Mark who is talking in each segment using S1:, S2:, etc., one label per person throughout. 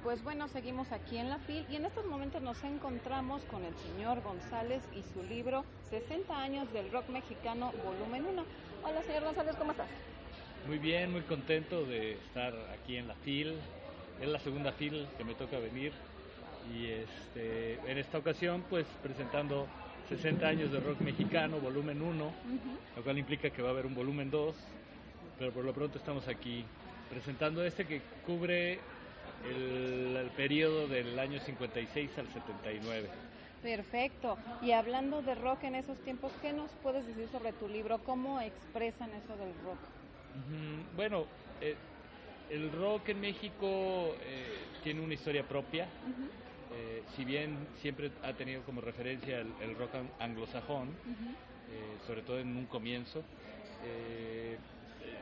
S1: pues bueno, seguimos aquí en la FIL y en estos momentos nos encontramos con el señor González y su libro 60 años del rock mexicano, volumen 1. Hola, señor González, ¿cómo estás?
S2: Muy bien, muy contento de estar aquí en la FIL. Es la segunda FIL que me toca venir y en esta ocasión pues presentando 60 años de rock mexicano, volumen 1, lo cual implica que va a haber un volumen 2, pero por lo pronto estamos aquí presentando que cubre el periodo del año 56 al 79.
S1: Perfecto. Y hablando de rock en esos tiempos, ¿qué nos puedes decir sobre tu libro? ¿Cómo expresan eso del rock?
S2: Bueno, el rock en México tiene una historia propia. Si bien siempre ha tenido como referencia el rock anglosajón, sobre todo en un comienzo,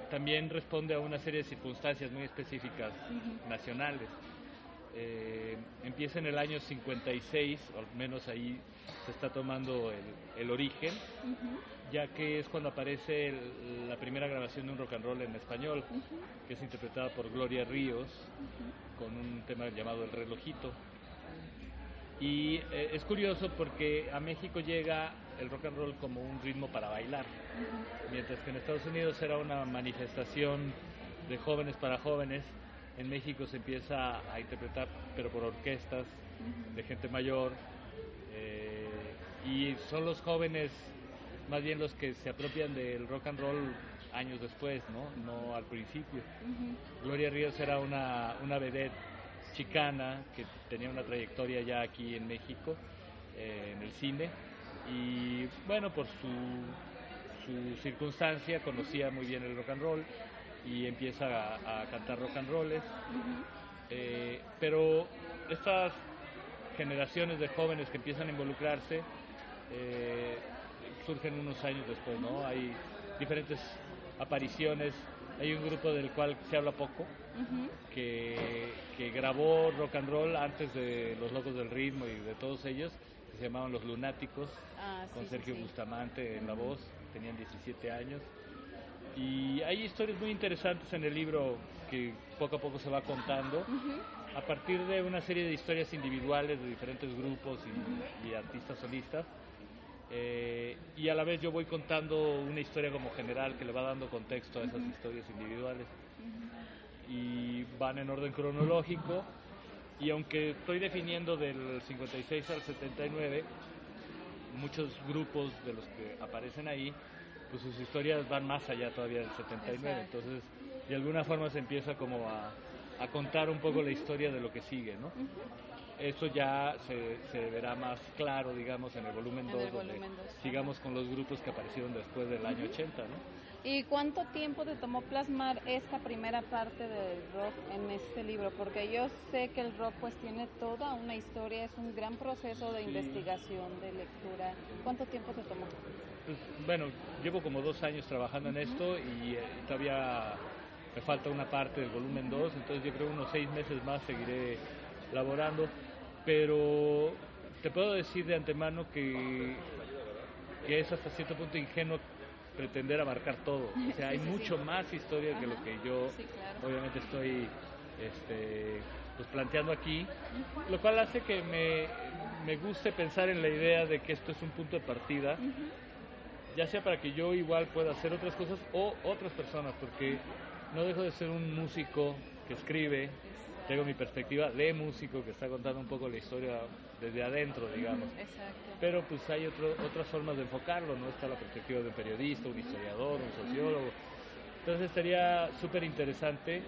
S2: también responde a una serie de circunstancias muy específicas nacionales. Empieza en el año 56, o al menos ahí se está tomando el origen, ya que es cuando aparece la primera grabación de un rock and roll en español, que es interpretada por Gloria Ríos, con un tema llamado El Relojito. Y es curioso porque a México llega el rock and roll como un ritmo para bailar, mientras que en Estados Unidos era una manifestación de jóvenes para jóvenes. En México se empieza a interpretar, pero por orquestas de gente mayor, y son los jóvenes más bien los que se apropian del rock and roll años después, no al principio. Gloria Ríos era una vedette chicana que tenía una trayectoria ya aquí en México, en el cine, y bueno, por su circunstancia conocía muy bien el rock and roll y empieza a cantar rock and rolls, pero estas generaciones de jóvenes que empiezan a involucrarse surgen unos años después, ¿no? Hay diferentes apariciones. Hay un grupo del cual se habla poco, que grabó rock and roll antes de Los Locos del Ritmo y de todos ellos, que se llamaban Los Lunáticos, con Sergio Bustamante en la voz. Tenían 17 años. Y hay historias muy interesantes en el libro que poco a poco se va contando, a partir de una serie de historias individuales de diferentes grupos y artistas solistas. Y a la vez yo voy contando una historia como general que le va dando contexto a esas historias individuales, y van en orden cronológico, y aunque estoy definiendo del 56 al 79, muchos grupos de los que aparecen ahí, pues sus historias van más allá todavía del 79. Exacto. Entonces de alguna forma se empieza como a contar un poco la historia de lo que sigue, ¿no? Eso ya se verá más claro, digamos, en el volumen 2, donde sigamos con los grupos que aparecieron después del año 80, ¿no?
S1: ¿Y cuánto tiempo te tomó plasmar esta primera parte del rock en este libro? Porque yo sé que el rock pues tiene toda una historia, es un gran proceso de investigación, de lectura. ¿Cuánto tiempo te tomó?
S2: Pues, bueno, llevo como 2 años trabajando en esto y todavía me falta una parte del volumen 2, entonces yo creo unos 6 meses más seguiré laborando, pero te puedo decir de antemano que es hasta cierto punto ingenuo pretender abarcar todo. O sea, hay mucho más historia que lo que yo obviamente estoy pues planteando aquí, lo cual hace que me guste pensar en la idea de que esto es un punto de partida, ya sea para que yo igual pueda hacer otras cosas o otras personas, porque no dejo de ser un músico que escribe, tengo mi perspectiva de músico que está contando un poco la historia desde adentro, digamos. Pero pues hay otras formas de enfocarlo, ¿no? Está la perspectiva de un periodista, un historiador, un sociólogo. Entonces sería súper interesante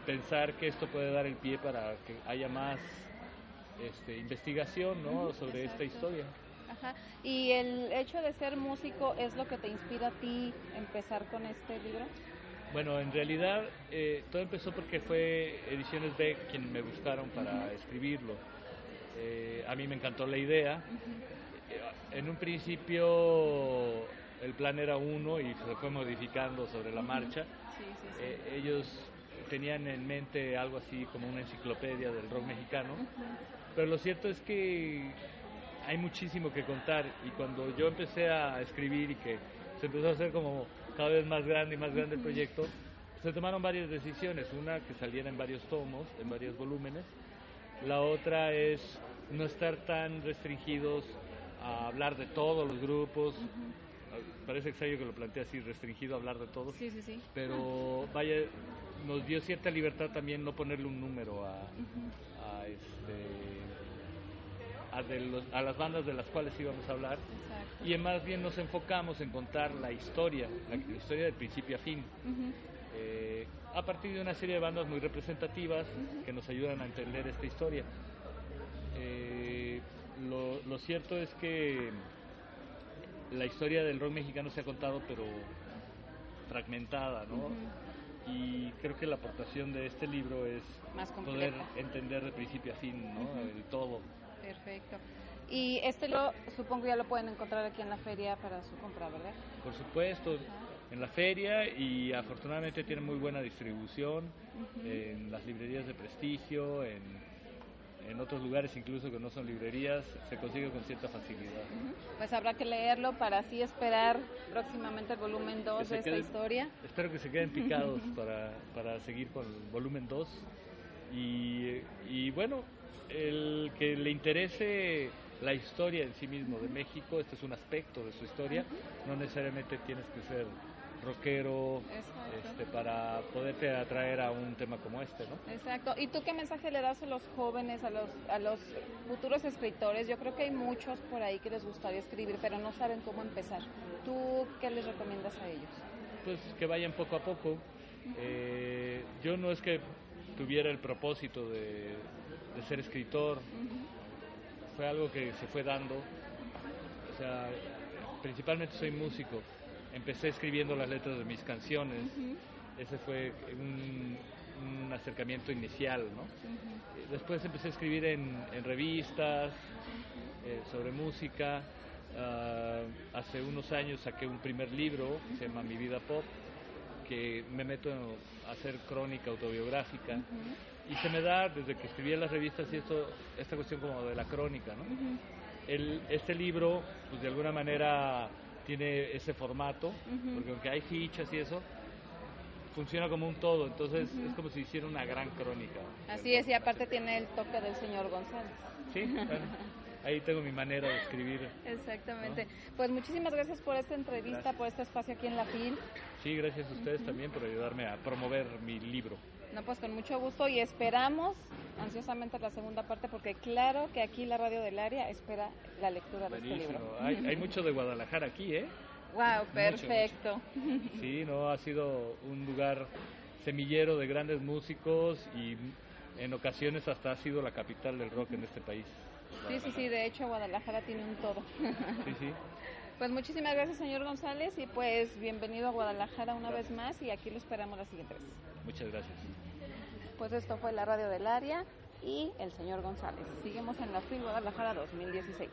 S2: pensar que esto puede dar el pie para que haya más investigación, ¿no? Sobre esta historia.
S1: Ajá. ¿Y el hecho de ser músico es lo que te inspira a ti empezar con este libro?
S2: Bueno, en realidad todo empezó porque fue Ediciones B quien me buscaron para escribirlo. A mí me encantó la idea. En un principio el plan era uno y se fue modificando sobre la marcha. Ellos tenían en mente algo así como una enciclopedia del rock mexicano, pero lo cierto es que hay muchísimo que contar, y cuando yo empecé a escribir y que se empezó a hacer como cada vez más grande y más grande el proyecto, se tomaron varias decisiones, una que saliera en varios tomos, en varios volúmenes, la otra es no estar tan restringidos a hablar de todos los grupos. Parece extraño que lo plantee así, restringido a hablar de todos,
S1: sí, sí, sí.
S2: Pero vaya, nos dio cierta libertad también no ponerle un número a las bandas de las cuales íbamos a hablar.
S1: Exacto.
S2: Y más bien nos enfocamos en contar la historia de principio a fin, a partir de una serie de bandas muy representativas que nos ayudan a entender esta historia. Lo cierto es que la historia del rock mexicano se ha contado, pero fragmentada, ¿no? Y creo que la aportación de este libro es poder entender de principio a fin, ¿no? El todo.
S1: Perfecto. Y este supongo ya lo pueden encontrar aquí en la feria para su compra, ¿verdad?
S2: Por supuesto, en la feria, y afortunadamente tiene muy buena distribución en las librerías de prestigio, en otros lugares incluso que no son librerías, se consigue con cierta facilidad.
S1: Pues habrá que leerlo para así esperar próximamente el volumen 2 de esta historia.
S2: Espero que se queden picados para seguir con el volumen 2. Y bueno, el que le interese la historia en sí mismo de México, este es un aspecto de su historia, no necesariamente tienes que ser rockero para poderte atraer a un tema como este, ¿no?
S1: Exacto. ¿Y tú qué mensaje le das a los jóvenes, a los futuros escritores? Yo creo que hay muchos por ahí que les gustaría escribir, pero no saben cómo empezar. ¿Tú qué les recomiendas a ellos?
S2: Pues que vayan poco a poco. Yo no es que tuviera el propósito de ser escritor, fue algo que se fue dando. O sea, principalmente soy músico. Empecé escribiendo las letras de mis canciones. Ese fue un acercamiento inicial, ¿no? Después empecé a escribir en revistas sobre música. Hace unos años saqué un primer libro que se llama Mi Vida Pop, que me meto a hacer crónica autobiográfica. Y se me da, desde que escribí en las revistas, y esta cuestión como de la crónica, ¿no? Este libro, pues de alguna manera tiene ese formato, porque aunque hay fichas y eso, funciona como un todo, entonces es como si hiciera una gran crónica.
S1: Así es, y aparte tiene el toque del señor González.
S2: Sí, bueno, ahí tengo mi manera de escribir.
S1: Exactamente. ¿No? Pues muchísimas gracias por esta entrevista, por este espacio aquí en La FIL.
S2: Sí, gracias a ustedes también por ayudarme a promover mi libro.
S1: No, pues con mucho gusto, y esperamos ansiosamente la segunda parte, porque claro que aquí la radio del área espera la lectura de este libro.
S2: Hay mucho de Guadalajara aquí, ¿eh?
S1: Wow, perfecto.
S2: Mucho. Sí, no, ha sido un lugar semillero de grandes músicos y en ocasiones hasta ha sido la capital del rock en este país.
S1: Sí, de hecho Guadalajara tiene un todo.
S2: Sí.
S1: Pues muchísimas gracias, señor González, y pues bienvenido a Guadalajara una vez más, y aquí lo esperamos la siguiente vez.
S2: Muchas gracias.
S1: Pues esto fue la radio del área y el señor González. Seguimos en la FIL Guadalajara 2016.